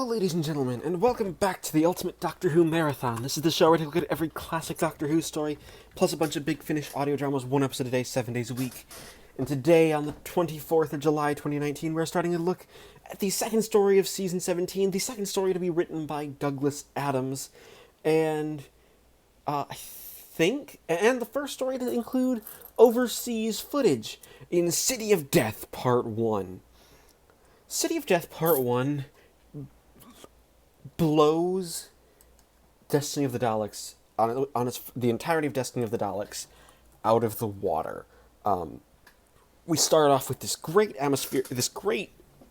ladies and gentlemen, and welcome back to the Ultimate Doctor Who Marathon. This is the show where I take a look at every classic Doctor Who story, plus a bunch of Big Finish audio dramas, one episode a day, 7 days a week. And today, on the 24th of July, 2019, we're starting to look at the second story of Season 17, the second story to be written by Douglas Adams, and, and the first story to include overseas footage in City of Death, Part 1. City of Death, Part 1 blows Destiny of the Daleks on the entirety of Destiny of the Daleks out of the water. We start off with this great atmosphere,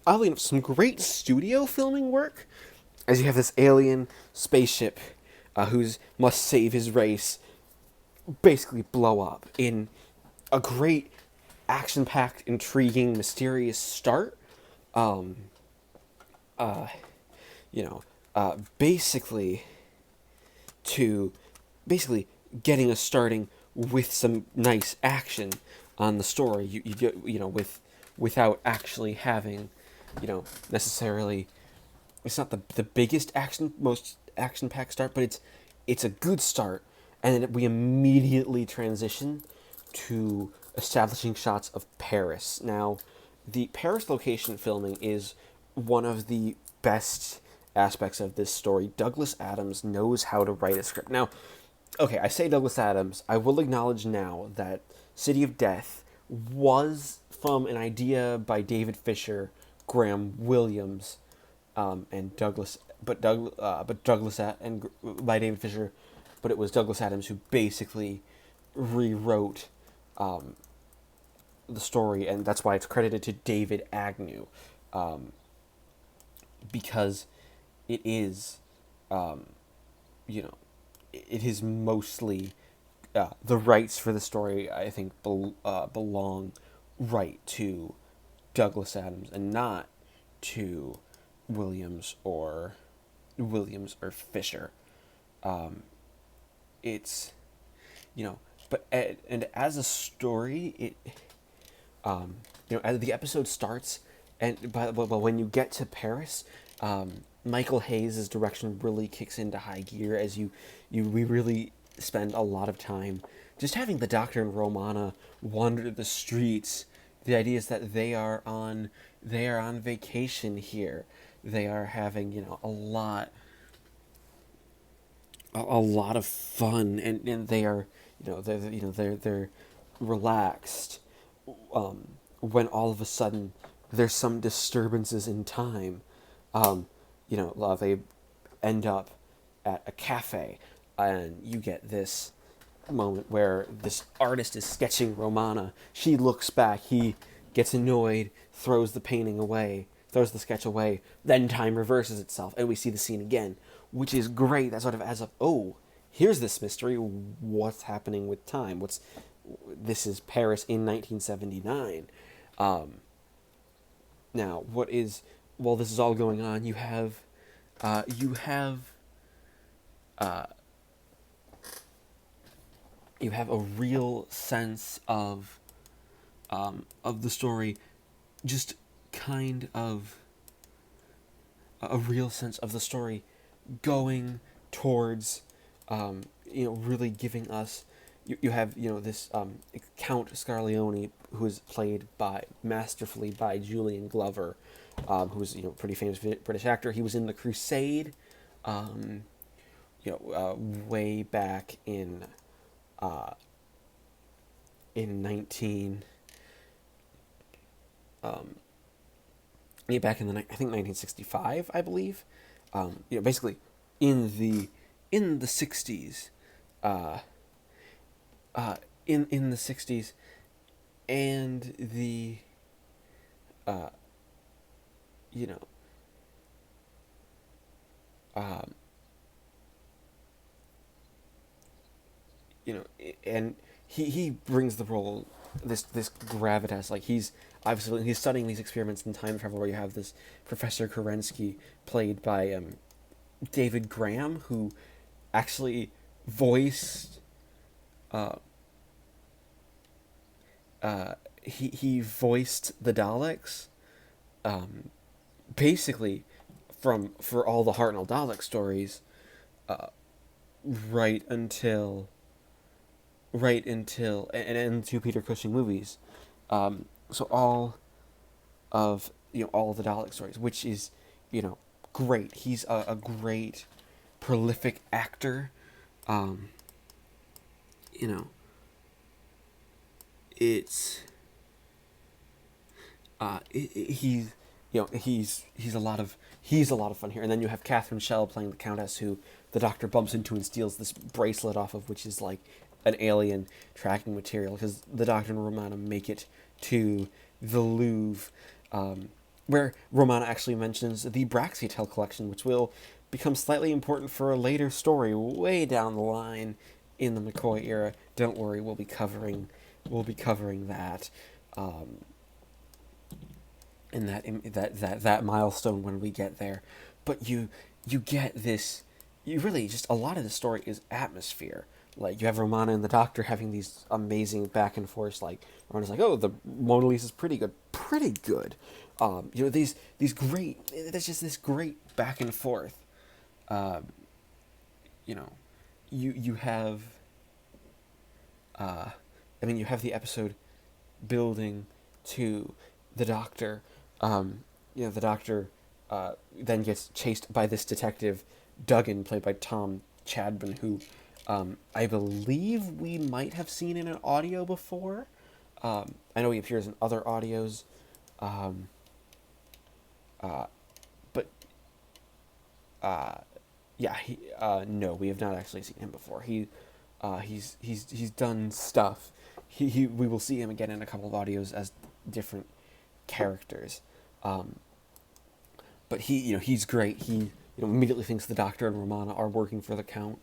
oddly enough, some great studio filming work, as you have this alien spaceship who's must save his race, basically blow up in a great action-packed, intriguing, mysterious start. Basically getting us starting with some nice action on the story. Without actually having, necessarily. It's not the biggest most action-packed start, but it's a good start, and then we immediately transition to establishing shots of Paris. Now, the Paris location filming is one of the best aspects of this story. Douglas Adams knows how to write a script. Now, okay, I say Douglas Adams. I will acknowledge now that City of Death was from an idea by David Fisher, Graham Williams, and Douglas, but Douglas and by David Fisher, but it was Douglas Adams who basically rewrote the story, and that's why it's credited to David Agnew, because it is, it is mostly the rights for the story. I think belong right to Douglas Adams and not to Williams or Fisher. It's, but and as a story, as the episode starts, and when you get to Paris, Michael Hayes' direction really kicks into high gear as we really spend a lot of time just having the Doctor and Romana wander the streets. The idea is that they are on vacation here. They are having a lot of fun, and they are they're relaxed. When all of a sudden there's some disturbances in time. They end up at a cafe, and you get this moment where this artist is sketching Romana. She looks back, he gets annoyed, throws the sketch away, then time reverses itself, and we see the scene again, which is great. That sort of adds up, oh, here's this mystery, what's happening with time? This is Paris in 1979. Now, while this is all going on, you have a real sense of the story, just kind of a real sense of the story going towards, really giving us. You have this Count Scarleone, who is played masterfully by Julian Glover, who's pretty famous British actor. He was in The Crusade, way back in 19 back in I think 1965, I believe. Basically in the 60s. In the 60s, and the and he brings the role, this gravitas. Like, he's studying these experiments in time travel, where you have this Professor Kerensky, played by David Graham, who actually voiced he voiced the Daleks, basically for all the Hartnell Dalek stories, right until and two Peter Cushing movies. So all of the Dalek stories, which is, great. He's a great, prolific actor. Um, you know, it's he's he's a lot of fun here. And then you have Catherine Schell playing the Countess, who the Doctor bumps into and steals this bracelet off of, which is like an alien tracking material, because the Doctor and Romana make it to the Louvre, where Romana actually mentions the Braxiatel collection, which will become slightly important for a later story way down the line in the McCoy era. Don't worry, we'll be covering that. Um, in that milestone when we get there. But you get this. You really just, a lot of the story is atmosphere. Like, you have Romana and the Doctor having these amazing back and forth. Like, Romana's like, "Oh, the Mona Lisa's pretty good, pretty good." These great. There's just this great back and forth. Um, you know, you have. You have the episode building to the Doctor. The Doctor then gets chased by this detective, Duggan, played by Tom Chadban, who I believe we might have seen in an audio before. I know he appears in other audios, um, uh, but yeah, no, we have not actually seen him before. He's done stuff. We will see him again in a couple of audios as different characters. Um, but he's great. He immediately thinks the Doctor and Romana are working for the Count.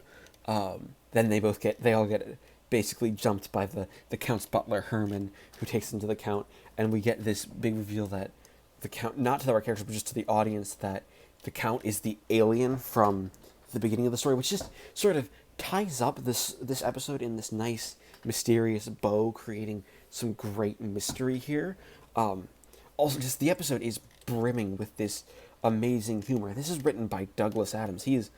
Then they all get basically jumped by the Count's butler, Herman, who takes them to the Count, and we get this big reveal that the Count, not to our characters but just to the audience, that the Count is the alien from the beginning of the story, which just sort of ties up this episode in this nice mysterious bow, creating some great mystery here. Also, just the episode is brimming with this amazing humor. This is written by Douglas Adams. He is,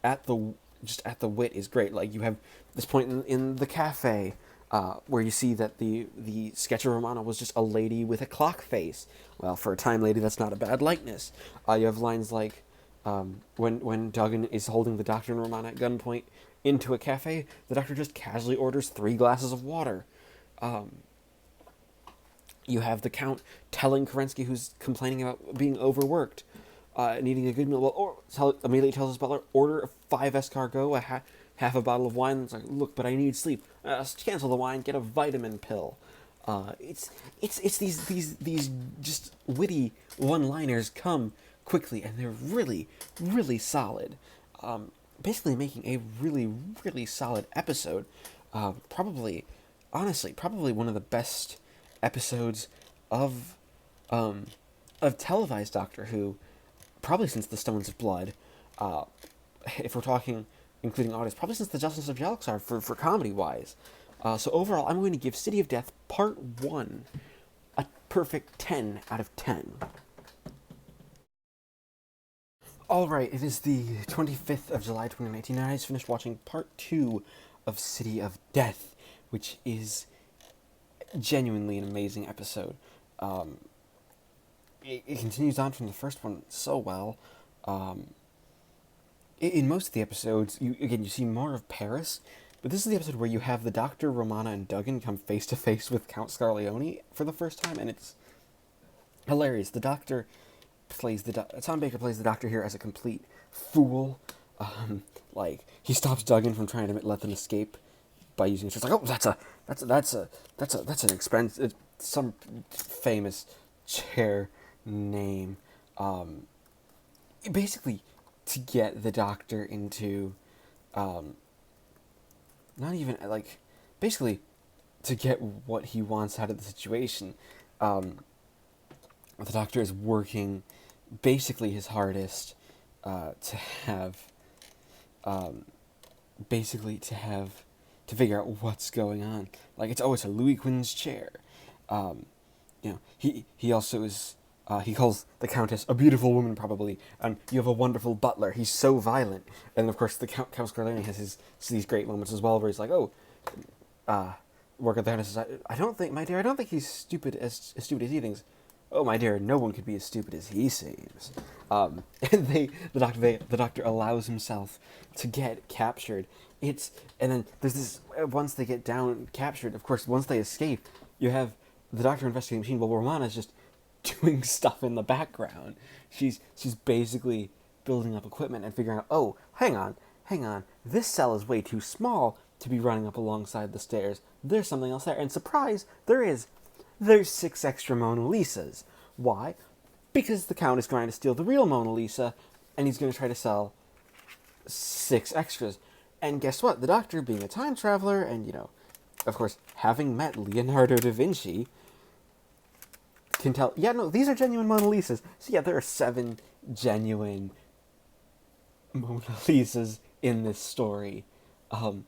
at the wit is great. Like, you have this point in the cafe, where you see that the sketch of Romana was just a lady with a clock face. Well, for a time lady, that's not a bad likeness. You have lines like, when Duggan is holding the Doctor and Romana at gunpoint into a cafe, the Doctor just casually orders 3 glasses of water. You have the Count telling Kerensky, who's complaining about being overworked, needing a good meal. Well, immediately tells his butler, order 5 escargot, half a bottle of wine. It's like, look, but I need sleep. Cancel the wine. Get a vitamin pill. It's these just witty one-liners come quickly, and they're really, really solid. Basically making a really, really solid episode. Probably one of the best episodes of televised Doctor Who, probably since the Stones of Blood. If we're talking including audience, probably since the Justice of Jellicsar for comedy wise. So overall, I'm going to give City of Death Part 1 a perfect 10 out of 10. Alright, it is the 25th of July 2019, and I just finished watching Part 2 of City of Death, which is genuinely an amazing episode. It continues on from the first one so well. In most of the episodes, you see more of Paris, but this is the episode where you have the Doctor, Romana, and Duggan come face to face with Count Scarleone for the first time, and it's hilarious. The Doctor Tom Baker plays the Doctor here as a complete fool. He stops Duggan from trying to let them escape by using it. It's like, oh, that's an expense. It's some famous chair name. Basically, to get the Doctor into, not even basically to get what he wants out of the situation. The Doctor is working basically his hardest to figure out what's going on. Like, it's a Louis Quinn's chair. He also is he calls the Countess a beautiful woman, probably, and you have a wonderful butler. He's so violent. And of course, the Count Scarleone has these great moments as well, where he's like, "Oh, work at the Countess. I don't think, my dear, I don't think he's as stupid as he thinks. Oh, my dear, no one could be as stupid as he seems." And the doctor allows himself to get captured. And then there's this, once they get captured, of course, once they escape, you have the doctor investigating the machine while Romana's just doing stuff in the background. She's basically building up equipment and figuring out, oh, hang on, this cell is way too small to be running up alongside the stairs. There's something else there. And surprise, there's 6 extra Mona Lisas. Why? Because the Count is trying to steal the real Mona Lisa, and he's going to try to sell 6 extras. And guess what? The doctor, being a time traveler, and, of course, having met Leonardo da Vinci, can tell, yeah, no, these are genuine Mona Lisas. So yeah, there are 7 genuine Mona Lisas in this story. And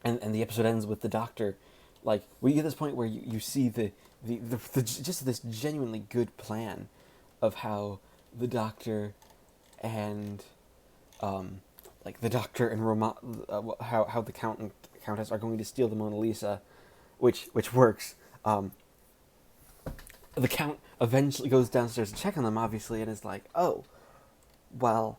the episode ends with the doctor, like, we get this point where you see the just this genuinely good plan of how the doctor and the Doctor and Romana, how the Count and Countess are going to steal the Mona Lisa, which works. The Count eventually goes downstairs to check on them, obviously, and is like, oh, well,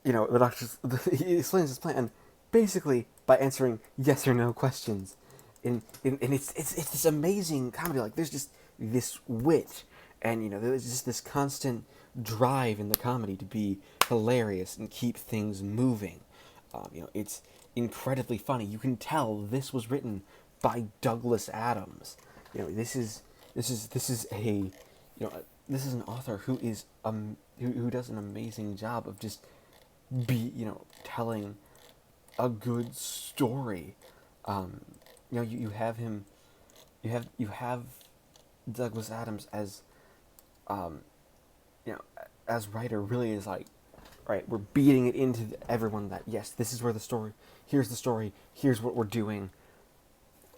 the doctor, he explains his plan, and basically by answering yes or no questions. And it's this amazing comedy. Like, there's just this wit, and there's just this constant drive in the comedy to be hilarious and keep things moving. It's incredibly funny. You can tell this was written by Douglas Adams. This is an author who is who does an amazing job of just telling a good story. You have Douglas Adams as as writer really is like, right, we're beating it into everyone that, yes, this is where here's the story, here's what we're doing,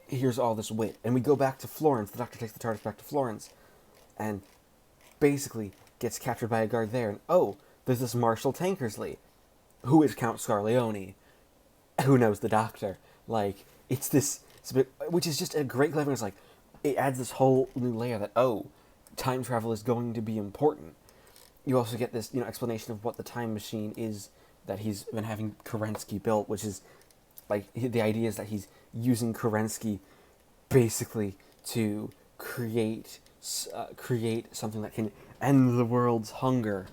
here's all this wit. And we go back to Florence. The doctor takes the TARDIS back to Florence and basically gets captured by a guard there. And oh, there's this Marshal Tankersley, who is Count Scarleone, who knows the doctor. Like, which is just a great clever. It's like, it adds this whole new layer that, oh, time travel is going to be important. You also get this, explanation of what the time machine is that he's been having Kerensky built, which is, like, the idea is that he's using Kerensky basically to create something that can end the world's hunger,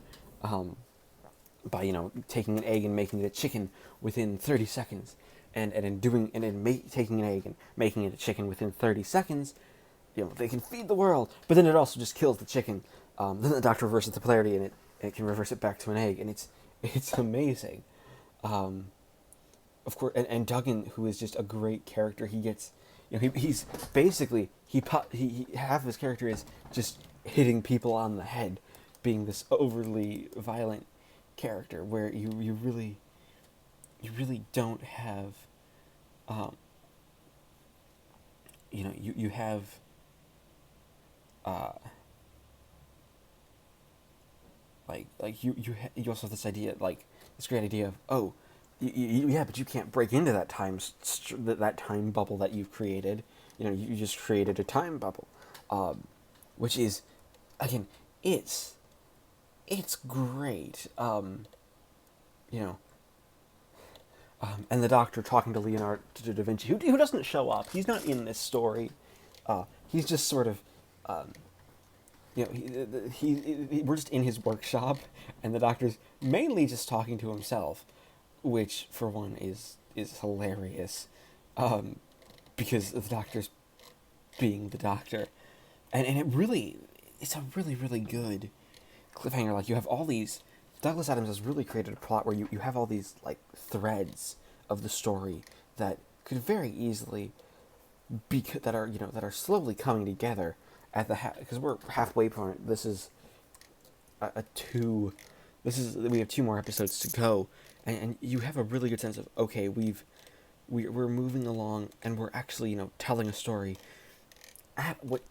by taking an egg and making it a chicken within 30 seconds, taking an egg and making it a chicken within 30 seconds, they can feed the world. But then it also just kills the chicken. Then the doctor reverses the polarity, and it can reverse it back to an egg, and it's amazing. Of course, and Duggan, who is just a great character, he gets, he's basically half of his character is just hitting people on the head, being this overly violent character, where you really don't have, you have, you also have this idea, like, this great idea of, oh, but you can't break into that that time bubble that you've created. You just created a time bubble, which is, again, it's great. And the doctor talking to Leonardo da Vinci, who doesn't show up. He's not in this story. He's just sort of, we're just in his workshop, and the doctor's mainly just talking to himself, which, for one, is hilarious, because the doctor's being the doctor, and it's a really, really good cliffhanger. Like, you have all these, Douglas Adams has really created a plot where you have all these, like, threads of the story that could very easily be, that are slowly coming together at the because we're halfway point. This is we have 2 more episodes to go, and you have a really good sense of, okay, we're moving along, and we're actually telling a story at what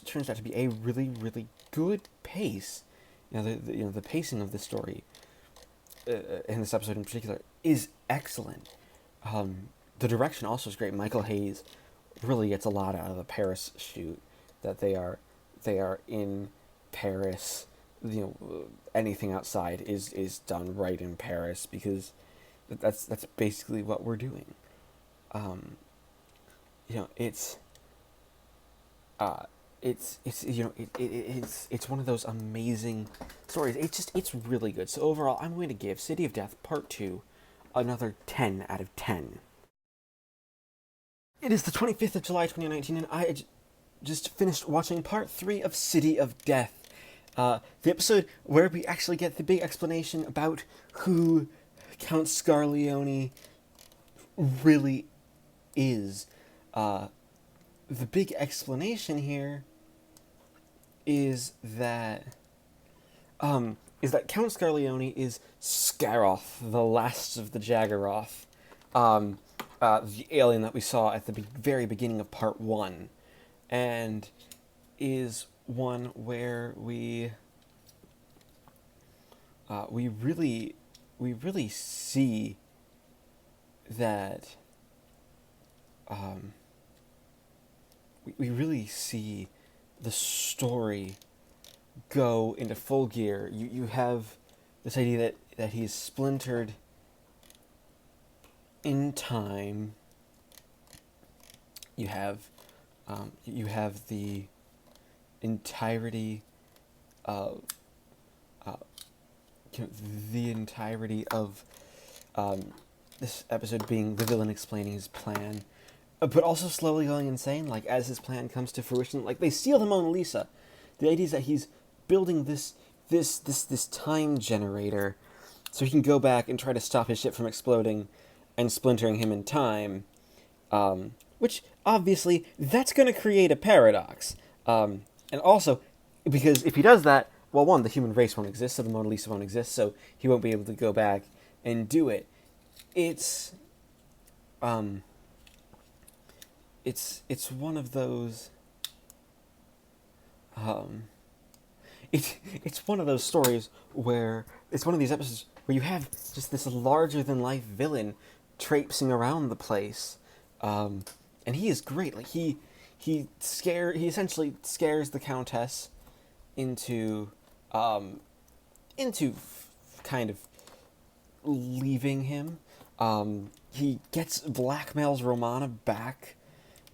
turns out to be a really, really good pace. The pacing of the story in this episode in particular is excellent. The direction also is great. Michael Hayes really gets a lot out of the Paris shoot. That they are in Paris. Anything outside is done right in Paris, because that's basically what we're doing. Um, it's it's one of those amazing stories. It's really good. So overall, I'm going to give City of Death Part 2 another 10 out of 10. It is the 25th of July 2019, and I just finished watching Part 3 of City of Death. The episode where we actually get the big explanation about who Count Scarleone really is. The big explanation here is that Count Scarleone is Scaroth, the last of the Jaggeroth, the alien that we saw at the very beginning of Part 1, and is one where we really see that we really see the story go into full gear. You have this idea that he's splintered in time. You have the entirety of this episode being the villain explaining his plan, but also slowly going insane. Like, as his plan comes to fruition, like, they steal the Mona Lisa. The idea is that he's building this time generator so he can go back and try to stop his ship from exploding and splintering him in time. Which obviously that's going to create a paradox. And also, because if he does that, well, one, the human race won't exist, so the Mona Lisa won't exist, so he won't be able to go back and do it. It's one of those. It's one of those stories where it's one of these episodes where you have just this larger than life villain traipsing around the place, and he is great. Like he essentially scares the Countess into kind of leaving him. He blackmails Romana back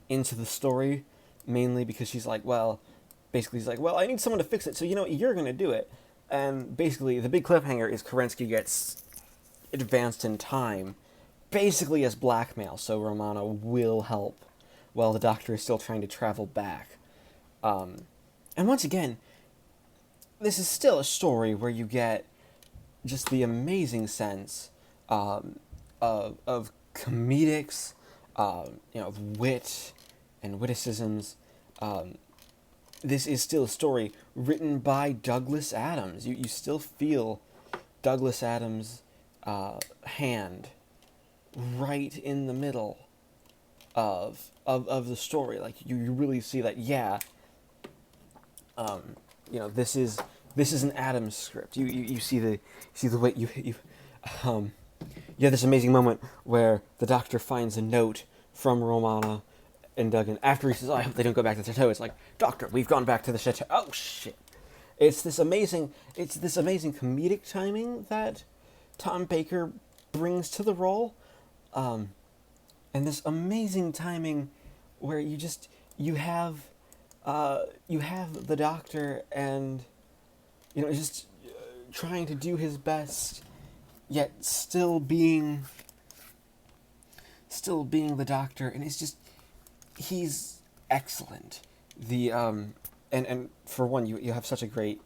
into the story, mainly because she's like, well, I need someone to fix it, so you're gonna do it. And basically, the big cliffhanger is Kerensky gets advanced in time, basically as blackmail, so Romana will help while the Doctor is still trying to travel back. And once again, this is still a story where you get just the amazing sense of comedics, of wit and witticisms. This is still a story written by Douglas Adams. You still feel Douglas Adams' hand right in the middle of the story. Like you really see that. Yeah. This is an Adams script. You see the way you have this amazing moment where the Doctor finds a note from Romana and Duggan after he says, "Oh, I hope they don't go back to the chateau." It's like, "Doctor, we've gone back to the chateau." Oh shit! It's this amazing comedic timing that Tom Baker brings to the role, and this amazing timing where you have the Doctor and just trying to do his best, yet still being the Doctor, and he's excellent. The and for one, you have such a great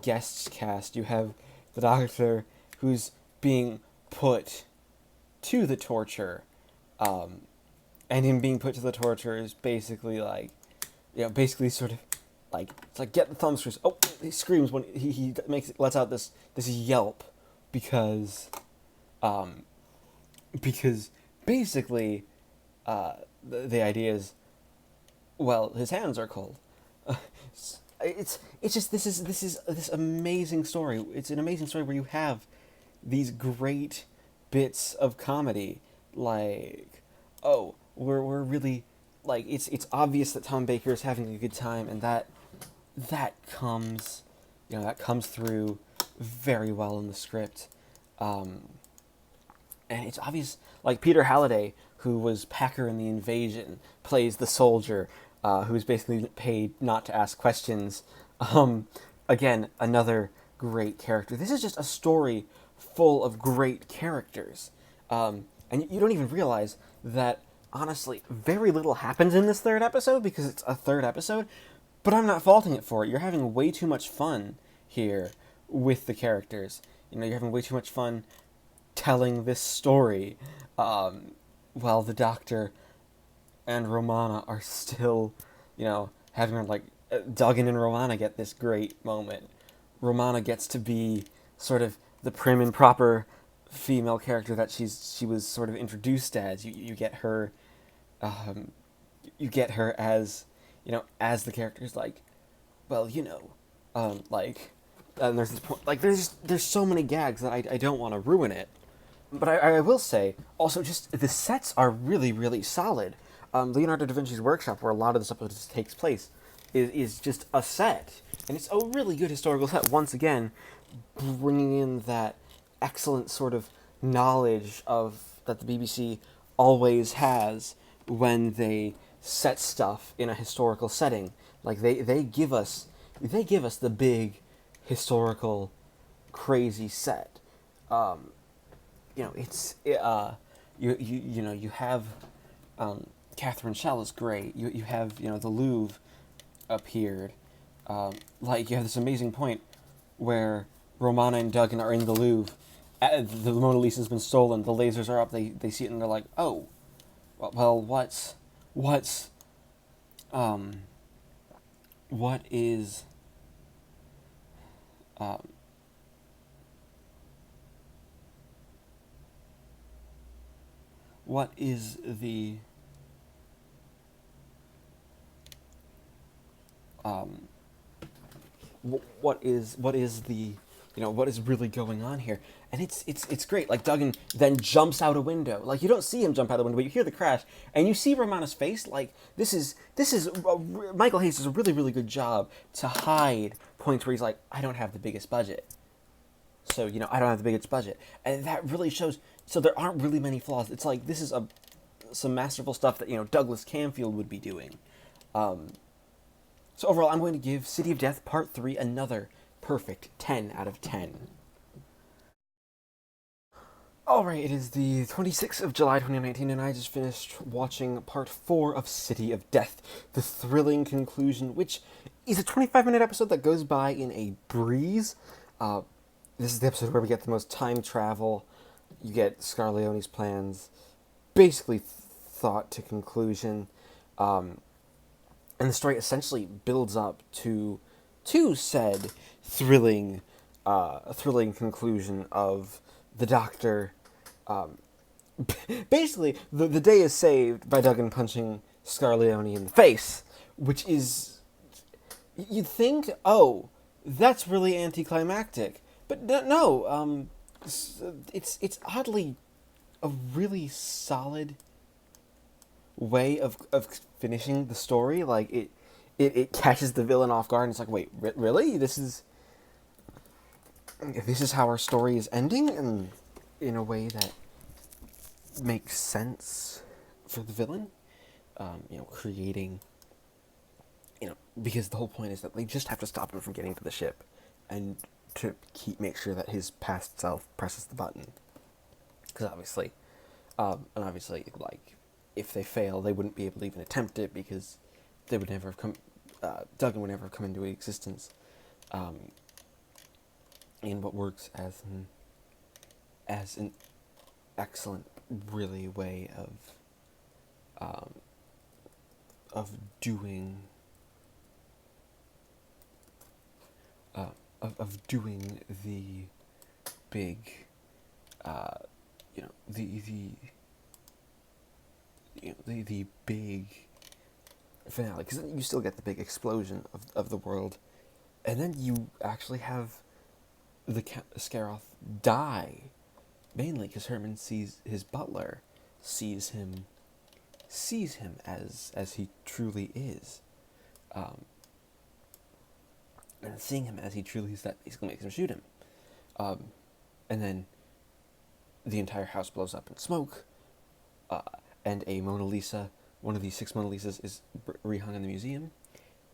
guest cast. You have the Doctor who's being put to the torture, and him being put to the torture is basically like, sort of like, it's like, get the thumb screws. Oh, he screams when he lets out this yelp because basically the idea is, well, his hands are cold. It's just this is this amazing story. It's an amazing story where you have these great bits of comedy, like, oh, we're really, like, it's obvious that Tom Baker is having a good time, and that comes, that comes through very well in the script. um, and it's obvious, like Peter Halliday, who was Packer in the Invasion, plays the soldier, who's basically paid not to ask questions. Um, Again, another great character. This is just a story full of great characters, and you don't even realize that. Honestly, very little happens in this third episode because it's a third episode, but I'm not faulting it for it. You're having way too much fun here with the characters. You're having way too much fun telling this story, um, while the Doctor and Romana are still, having, like, Duggan and Romana get this great moment. Romana gets to be sort of the prim and proper female character that she was sort of introduced as. You get her, um, you get her as, as the character's like, well, like, and there's this point, like, there's so many gags that I don't want to ruin it. But I will say, also, just the sets are really, really solid. Leonardo da Vinci's workshop, where a lot of this episode takes place, is just a set. And it's a really good historical set. Once again, bringing in that excellent sort of knowledge of that the BBC always has when they set stuff in a historical setting. Like, they give us the big historical crazy set. Um, it's you have, Catherine Shell is great. You have, the Louvre appeared. Like, you have this amazing point where Romana and Duggan are in the Louvre. The Mona Lisa's been stolen. The lasers are up. They see it and they're like, oh, well, what's um what is um what is the um what is the what is really going on here. And it's great. Like, Duggan then jumps out a window. Like, you don't see him jump out the window, but you hear the crash and you see Romana's face. Like, this is Michael Hayes does a really, really good job to hide points where he's like, I don't have the biggest budget, so I don't have the biggest budget. And that really shows. So there aren't really many flaws. It's like, this is some masterful stuff that Douglas Camfield would be doing. So overall, I'm going to give City of Death Part 3 another perfect 10 out of 10. Alright, it is the 26th of July 2019, and I just finished watching Part 4 of City of Death, the thrilling conclusion, which is a 25-minute episode that goes by in a breeze. This is the episode where we get the most time travel. You get Scarleone's plans basically thought to conclusion. And the story essentially builds up to said thrilling conclusion of the Doctor. Basically, the day is saved by Duggan punching Scarleone in the face, which is, you'd think, oh, that's really anticlimactic, but no. It's oddly a really solid way of finishing the story. Like, it catches the villain off guard, and it's like, wait, really? This is how our story is ending, and in a way that makes sense for the villain. Creating, because the whole point is that they just have to stop him from getting to the ship, and to make sure that his past self presses the button. Because obviously, like, if they fail, they wouldn't be able to even attempt it, because they would never have come. Duggan would never have come into existence. In what works as an excellent, really, way of doing the big, the big finale, because then you still get the big explosion of the world, and then you actually have the Scaroth die, mainly because Herman sees his butler, sees him as he truly is, um, and seeing him as he truly is, that basically makes him shoot him, and then the entire house blows up in smoke, uh, and a Mona Lisa, one of the 6 Mona Lisas, is rehung in the museum.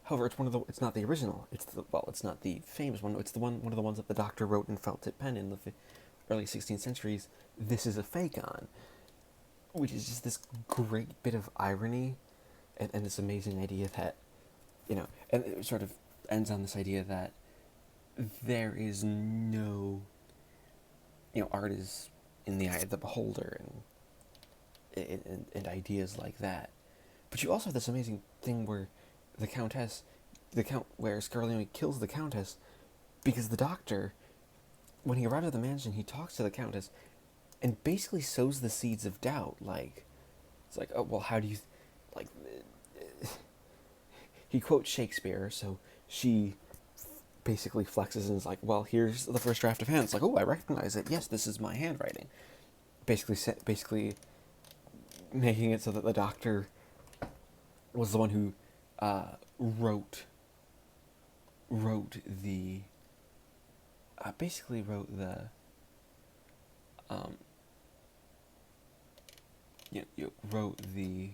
However, it's not the original. It's not the famous one. It's one of the ones that the Doctor wrote in felt tip pen in the early 16th centuries. This is a fake on, which is just this great bit of irony, and this amazing idea that, and it sort of ends on this idea that there is no, art is in the eye of the beholder, and ideas like that. But you also have this amazing thing where where Scarleone kills the Countess because the Doctor, when he arrives at the mansion, he talks to the Countess and basically sows the seeds of doubt. Like, it's like, oh, well, how do you, like, he quotes Shakespeare, so she basically flexes and is like, well, here's the first draft of hand. It's like, oh, I recognize it. Yes, this is my handwriting. Basically making it so that the Doctor was the one who wrote the wrote the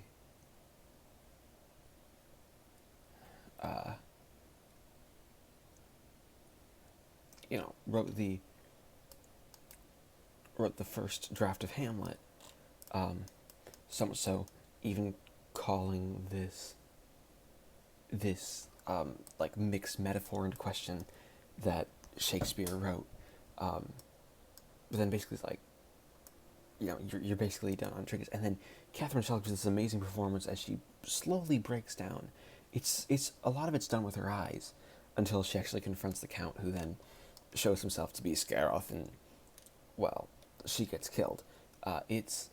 wrote the first draft of Hamlet. So much so, even calling this like mixed metaphor into question that Shakespeare wrote. But then basically it's like, you're basically done on trinkets. And then Catherine Shelby gives this amazing performance as she slowly breaks down. It's a lot of it's done with her eyes until she actually confronts the Count, who then shows himself to be Scaroth, and, well, she gets killed. It's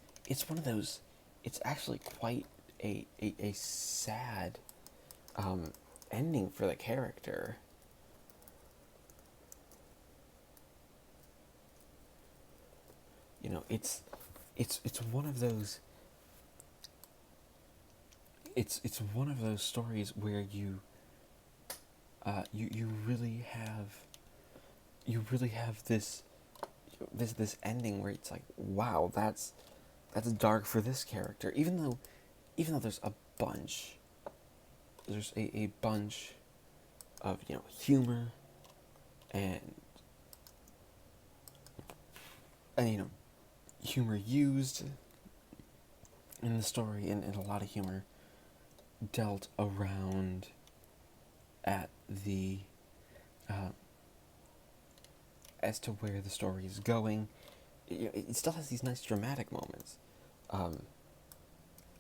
one of those. It's actually quite a sad ending for the character. It's one of those. It's one of those stories where you really have this ending where it's like, wow, that's dark for this character. Even though there's a bunch of humor and humor used in the story, and a lot of humor dealt around at the as to where the story is going. It still has these nice dramatic moments.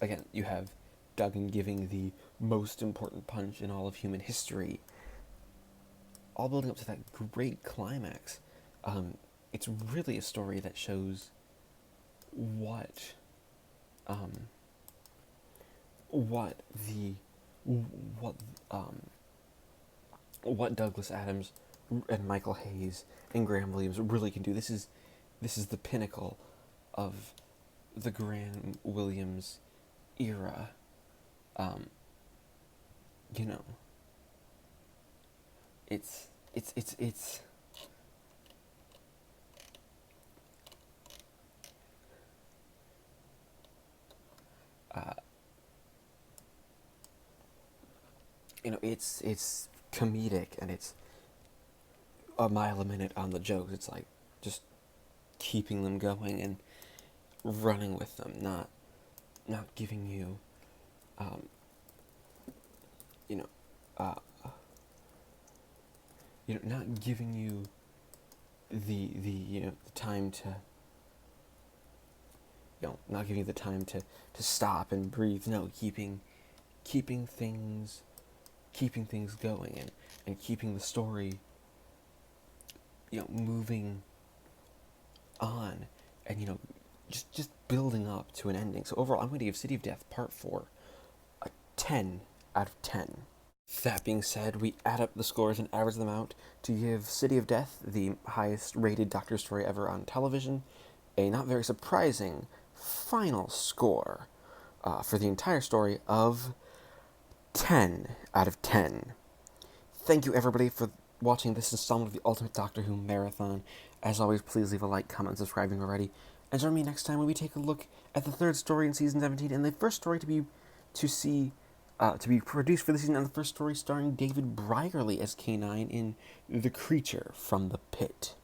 Again, you have Duggan giving the most important punch in all of human history, all building up to that great climax. It's really a story that shows what Douglas Adams and Michael Hayes and Graham Williams really can do. This is the pinnacle of the Graham Williams era. It's it's comedic, and it's a mile a minute on the jokes. It's like just keeping them going and running with them, not giving you, not giving you the time to, not giving you the time to stop and breathe. No, keeping things going, and keeping the story, moving on, and just building up to an ending. So overall, I'm going to give City of Death Part 4 a 10 out of 10. That being said, we add up the scores and average them out to give City of Death, the highest rated Doctor story ever on television, a not very surprising final score for the entire story of 10 out of 10. Thank you, everybody, for watching this installment of the Ultimate Doctor Who Marathon. As always, please leave a like, comment, and subscribe if you already. And join me next time when we take a look at the third story in season 17 and the first story to be produced for the season, and the first story starring David Brierley as K9 in The Creature from the Pit.